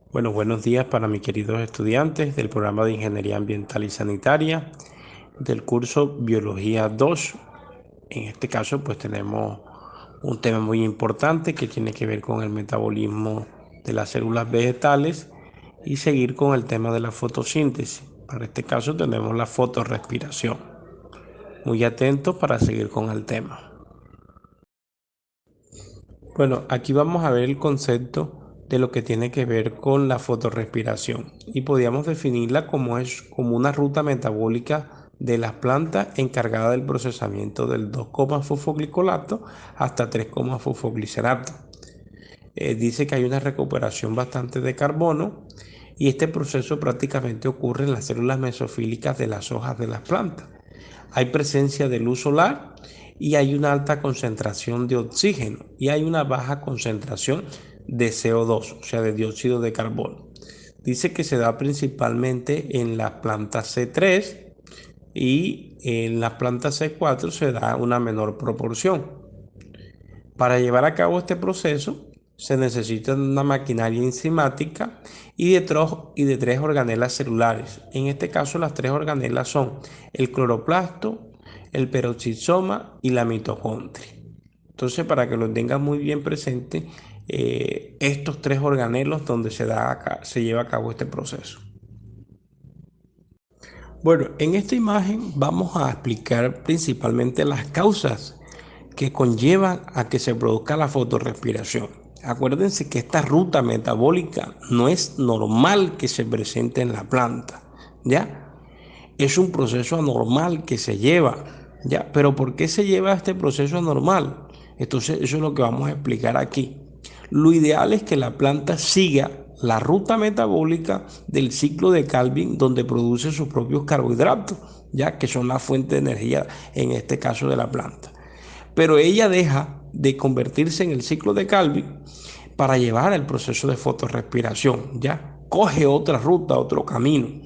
Bueno, buenos días para mis queridos estudiantes del programa de Ingeniería Ambiental y Sanitaria del curso Biología 2. En este caso, pues tenemos un tema muy importante que tiene que ver con el metabolismo de las células vegetales y seguir con el tema de la fotosíntesis. Para este caso tenemos la fotorrespiración. Muy atentos para seguir con el tema. Bueno, aquí vamos a ver el concepto de lo que tiene que ver con la fotorrespiración y podríamos definirla como una ruta metabólica de las plantas encargada del procesamiento del 2,fosfoglicolato hasta 3,fosfoglicerato. Dice que hay una recuperación bastante de carbono y este proceso prácticamente ocurre en las células mesofílicas de las hojas de las plantas. Hay presencia de luz solar y hay una alta concentración de oxígeno y hay una baja concentración de CO2, o sea, de dióxido de carbono. Dice que se da principalmente en las plantas C3 y en las plantas C4 se da una menor proporción. Para llevar a cabo este proceso se necesita una maquinaria enzimática y de tres organelas celulares. En este caso las tres organelas son el cloroplasto, el peroxisoma y la mitocondria. Entonces, para que lo tengan muy bien presente, estos tres organelos donde se lleva a cabo este proceso. Bueno, en esta imagen vamos a explicar principalmente las causas que conllevan a que se produzca la fotorrespiración. Acuérdense que esta ruta metabólica no es normal que se presente en la planta, ¿ya? Es un proceso anormal que se lleva, ¿ya? Pero ¿por qué se lleva este proceso anormal? Entonces, eso es lo que vamos a explicar aquí. Lo ideal es que la planta siga la ruta metabólica del ciclo de Calvin, donde produce sus propios carbohidratos, ya que son la fuente de energía en este caso de la planta. Pero ella deja de convertirse en el ciclo de Calvin para llevar el proceso de fotorrespiración, ya coge otra ruta, otro camino.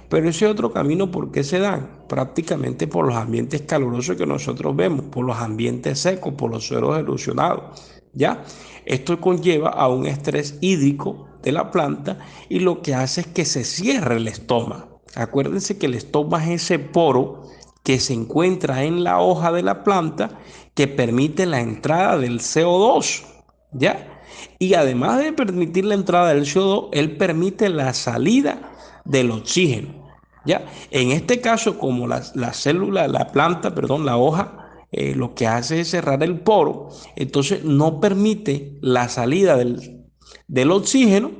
Pero ese otro camino, ¿por qué se dan? Prácticamente por los ambientes calurosos que nosotros vemos, por los ambientes secos, por los suelos erosionados, ¿ya? Esto conlleva a un estrés hídrico de la planta y lo que hace es que se cierre el estoma. Acuérdense que el estoma es ese poro que se encuentra en la hoja de la planta que permite la entrada del CO2, ¿ya? Y además de permitir la entrada del CO2, él permite la salida del oxígeno, ¿ya? En este caso, como la célula, la planta, perdón, la hoja, lo que hace es cerrar el poro, entonces no permite la salida del oxígeno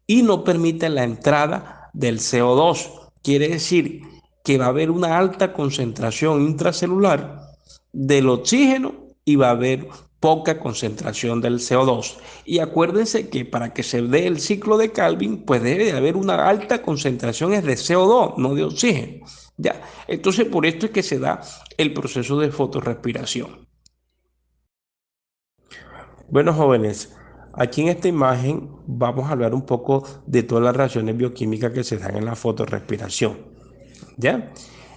y no permite la entrada del CO2. Quiere decir que va a haber una alta concentración intracelular del oxígeno y va a haber poca concentración del CO2. Y acuérdense que para que se dé el ciclo de Calvin, pues debe de haber una alta concentración de CO2, no de oxígeno. ¿Ya? Entonces, por esto es que se da el proceso de fotorrespiración. Bueno, jóvenes, aquí en esta imagen vamos a hablar un poco de todas las reacciones bioquímicas que se dan en la fotorrespiración. ¿Ya?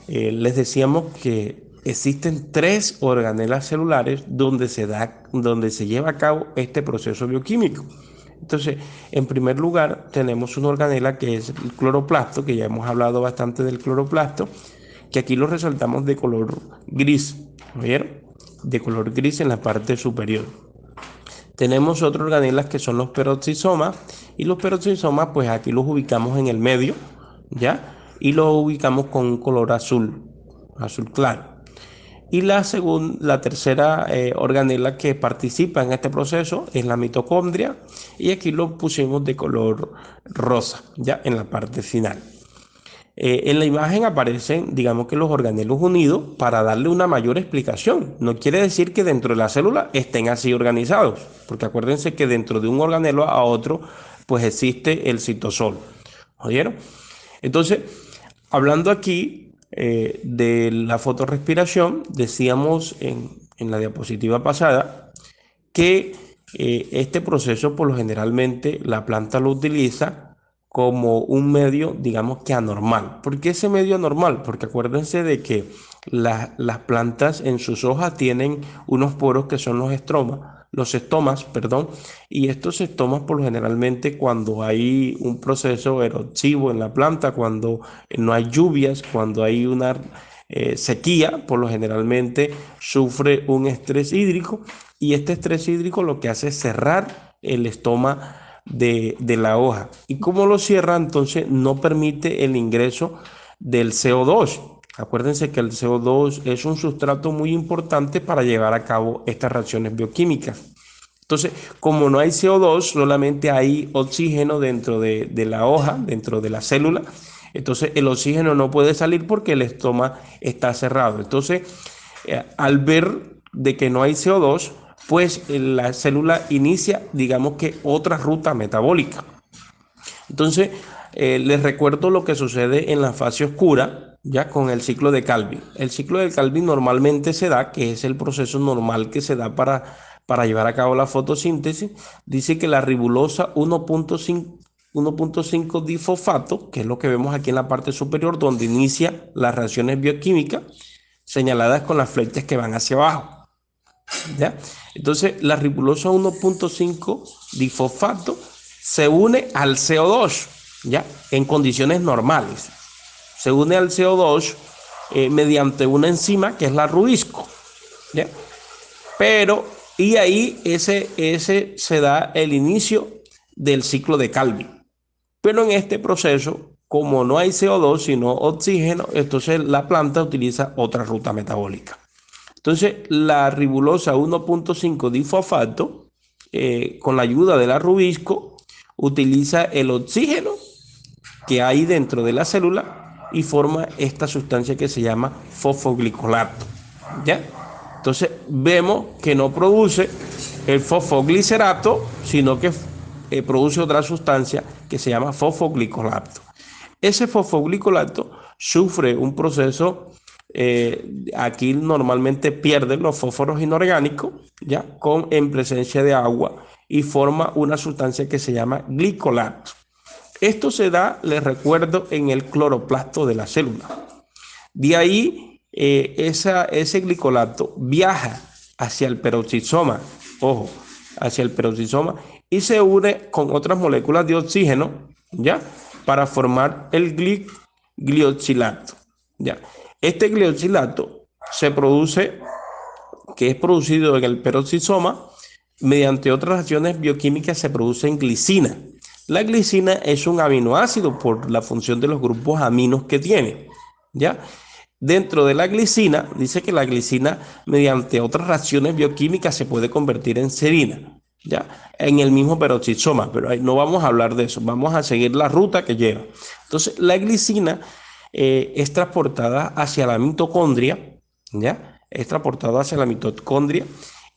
Les decíamos que existen tres organelas celulares donde se lleva a cabo este proceso bioquímico. Entonces, en primer lugar, tenemos una organela que es el cloroplasto, que ya hemos hablado bastante del cloroplasto, que aquí lo resaltamos de color gris, ¿vieron? De color gris en la parte superior. Tenemos otras organelas que son los peroxisomas y los peroxisomas pues aquí los ubicamos en el medio, ¿ya? Y los ubicamos con un color azul, azul claro. Y la tercera organela que participa en este proceso es la mitocondria y aquí lo pusimos de color rosa, ya en la parte final. En la imagen aparecen, digamos que los organelos unidos para darle una mayor explicación. No quiere decir que dentro de la célula estén así organizados, porque acuérdense que dentro de un organelo a otro, pues existe el citosol. ¿Oyeron? Entonces, hablando aquí de la fotorrespiración, decíamos en la diapositiva pasada que este proceso por lo generalmente la planta lo utiliza como un medio, digamos que anormal. ¿Por qué ese medio anormal? Porque acuérdense de que las plantas en sus hojas tienen unos poros que son los estromas, los estomas, perdón, y estos estomas por lo generalmente cuando hay un proceso erosivo en la planta, cuando no hay lluvias, cuando hay una sequía, por lo generalmente sufre un estrés hídrico y este estrés hídrico lo que hace es cerrar el estoma de la hoja. Y como lo cierra, entonces no permite el ingreso del CO2. Acuérdense que el CO2 es un sustrato muy importante para llevar a cabo estas reacciones bioquímicas. Entonces, como no hay CO2, solamente hay oxígeno dentro de la hoja, dentro de la célula. Entonces, el oxígeno no puede salir porque el estoma está cerrado. Entonces, al ver de que no hay CO2, pues la célula inicia, digamos que otra ruta metabólica. Entonces, les recuerdo lo que sucede en la fase oscura, ya con el ciclo de Calvin. El ciclo de Calvin normalmente se da, que es el proceso normal que se da para llevar a cabo la fotosíntesis. Dice que la ribulosa 1.5 difosfato, que es lo que vemos aquí en la parte superior, donde inicia las reacciones bioquímicas, señaladas con las flechas que van hacia abajo. ¿Ya? Entonces, la ribulosa 1.5 difosfato se une al CO2, ¿ya? En condiciones normales. Se une al CO2 mediante una enzima que es la rubisco, ¿ya? Pero, y ahí ese se da el inicio del ciclo de Calvin. Pero en este proceso, como no hay CO2, sino oxígeno, entonces la planta utiliza otra ruta metabólica. Entonces, la ribulosa 1.5 difosfato, con la ayuda de la rubisco, utiliza el oxígeno que hay dentro de la célula y forma esta sustancia que se llama fosfoglicolato. ¿Ya? Entonces, vemos que no produce el fosfoglicerato, sino que produce otra sustancia que se llama fosfoglicolato. Ese fosfoglicolato sufre un proceso, aquí normalmente pierden los fósforos inorgánicos, ¿ya? En presencia de agua y forma una sustancia que se llama glicolato. Esto se da, les recuerdo, en el cloroplasto de la célula. De ahí, ese glicolato viaja hacia el peroxisoma, ojo, hacia el peroxisoma y se une con otras moléculas de oxígeno, ¿ya? Para formar el glioxilato, ¿ya? Este glioxilato se produce, que es producido en el peroxisoma, mediante otras reacciones bioquímicas se produce en glicina. La glicina es un aminoácido por la función de los grupos aminos que tiene, ¿ya? Dentro de la glicina, dice que la glicina, mediante otras reacciones bioquímicas, se puede convertir en serina, ¿ya? En el mismo peroxisoma, pero ahí no vamos a hablar de eso, vamos a seguir la ruta que lleva. Entonces, la glicina es transportada hacia la mitocondria, ¿ya? Es transportada hacia la mitocondria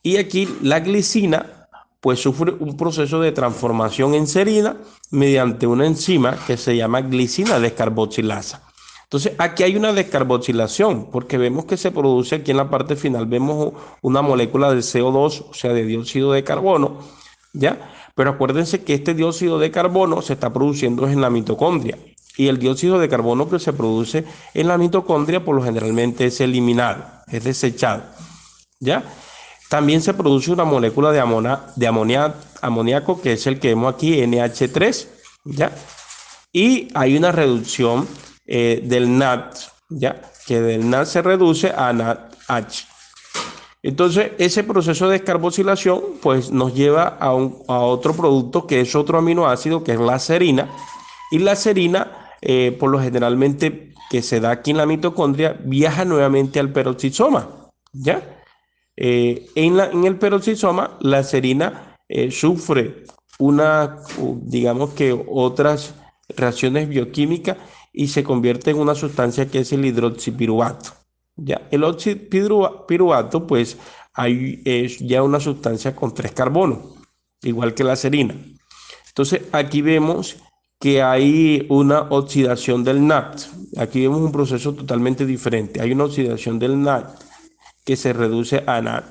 y aquí la glicina pues sufre un proceso de transformación en serina mediante una enzima que se llama glicina descarboxilasa. Entonces, aquí hay una descarboxilación, porque vemos que se produce aquí en la parte final, vemos una molécula de CO2, o sea, de dióxido de carbono, ¿ya? Pero acuérdense que este dióxido de carbono se está produciendo en la mitocondria, y el dióxido de carbono que se produce en la mitocondria, por lo generalmente es eliminado, es desechado, ¿ya? También se produce una molécula de amoníaco, que es el que vemos aquí, NH3, ¿ya? Y hay una reducción del NAD, ¿ya? Que del NAD se reduce a NADH. Entonces, ese proceso de descarboxilación pues nos lleva a otro producto que es otro aminoácido, que es la serina. Y la serina, por lo generalmente que se da aquí en la mitocondria, viaja nuevamente al peroxisoma, ¿ya? En el peroxisoma, la serina sufre digamos que otras reacciones bioquímicas y se convierte en una sustancia que es el hidroxipiruvato. ¿Ya? El oxipiruvato, pues, es ya una sustancia con 3 carbonos, igual que la serina. Entonces, aquí vemos que hay una oxidación del NAD. Aquí vemos un proceso totalmente diferente. Hay una oxidación del NAD que se reduce a NAD.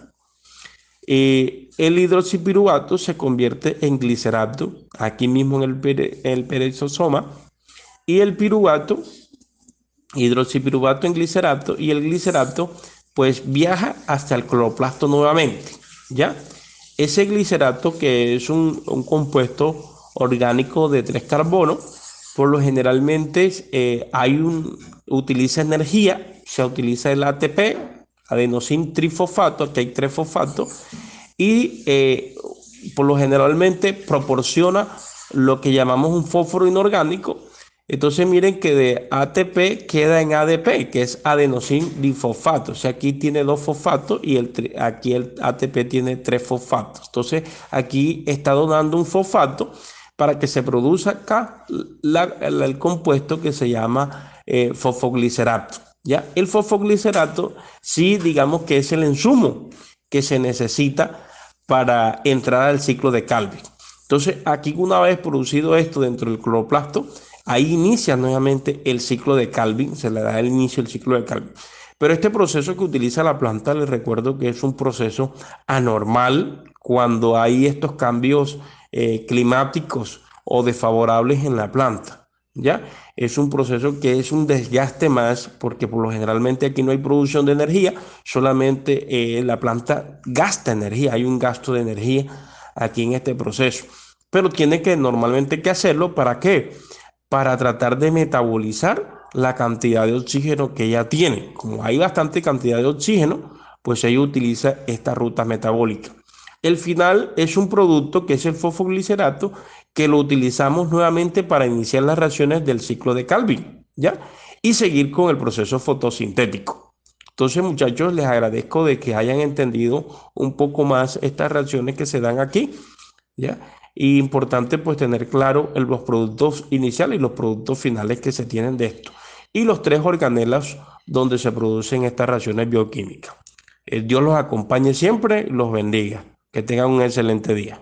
El hidroxipiruvato se convierte en glicerato, aquí mismo en el peroxisoma, y el piruvato, hidroxipiruvato en glicerato, y el glicerato pues viaja hasta el cloroplasto nuevamente, ¿ya? Ese glicerato, que es un compuesto orgánico de 3 carbonos, por lo generalmente utiliza energía, se utiliza el ATP, adenosín trifosfato, aquí hay 3 fosfatos, y por lo generalmente proporciona lo que llamamos un fósforo inorgánico. Entonces miren que de ATP queda en ADP, que es adenosín difosfato. O sea, aquí tiene 2 fosfatos y aquí el ATP tiene 3 fosfatos. Entonces aquí está donando un fosfato para que se produzca acá el compuesto que se llama fosfoglicerato. ¿Ya? El fosfoglicerato sí, digamos que es el insumo que se necesita para entrar al ciclo de Calvin. Entonces, aquí una vez producido esto dentro del cloroplasto, ahí inicia nuevamente el ciclo de Calvin, se le da el inicio del ciclo de Calvin. Pero este proceso que utiliza la planta, les recuerdo que es un proceso anormal cuando hay estos cambios climáticos o desfavorables en la planta. ¿Ya? Es un proceso que es un desgaste más porque por lo generalmente aquí no hay producción de energía, solamente la planta gasta energía, hay un gasto de energía aquí en este proceso. Pero tiene que normalmente que hacerlo, ¿para qué? Para tratar de metabolizar la cantidad de oxígeno que ella tiene. Como hay bastante cantidad de oxígeno, pues ella utiliza esta ruta metabólica. El final es un producto que es el fosfoglicerato que lo utilizamos nuevamente para iniciar las reacciones del ciclo de Calvin, ¿ya? Y seguir con el proceso fotosintético. Entonces, muchachos, les agradezco de que hayan entendido un poco más estas reacciones que se dan aquí, ¿ya? Y importante pues tener claro los productos iniciales y los productos finales que se tienen de esto. Y los 3 organelas donde se producen estas reacciones bioquímicas. Dios los acompañe siempre, los bendiga. Que tengan un excelente día.